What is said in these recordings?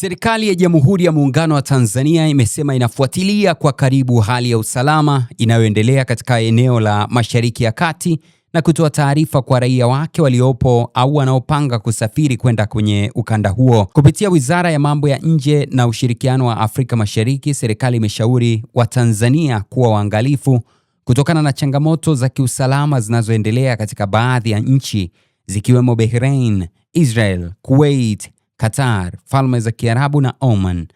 Serikali ya Jamhuri ya Muungano wa Tanzania imesema inafuatilia kwa karibu hali ya usalama inayoendelea katika eneo la Mashariki ya Kati na kutoa taarifa kwa raia wake waliopo au wanaopanga kusafiri kwenda kwenye ukanda huo. Kupitia Wizara ya Mambo ya Nje na Ushirikiano wa Afrika Mashariki, serikali imeshauri Watanzania kuwa waangalifu kutokana na changamoto za kiusalama zinazoendelea katika baadhi ya nchi zikiwemo Bahrain, Israel, Kuwait, Qatar, Falme za Kiarabu na Oman.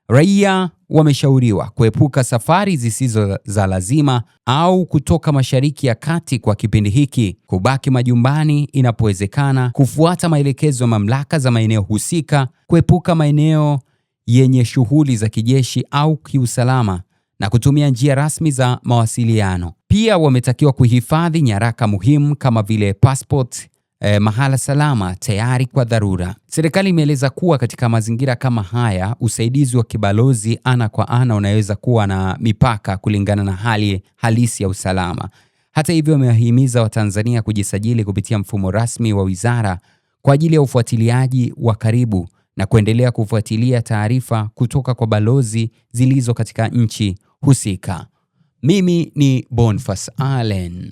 Raia wameshauriwa kuepuka safari zisizo za lazima au kutoka Mashariki ya Kati kwa kipindi hiki, kubaki majumbani inapowezekana, kufuata maelekezo ya mamlaka za maeneo husika, kuepuka maeneo yenye shughuli za kijeshi au kiusalama na kutumia njia rasmi za mawasiliano. Pia wametakiwa kuhifadhi nyaraka muhimu kama vile passport mahala salama tayari kwa dharura. Serikali imeeleza kuwa katika mazingira kama haya, usaidizi wa kibalozi ana kwa ana unaweza kuwa na mipaka kulingana na hali halisi ya usalama. Hata hivyo, wamewahimiza Watanzania kujisajili kupitia mfumo rasmi wa wizara kwa ajili ya ufuatiliaji wa karibu na kuendelea kufuatilia taarifa kutoka kwa balozi zilizo katika nchi husika. Mimi ni Boniface Allen.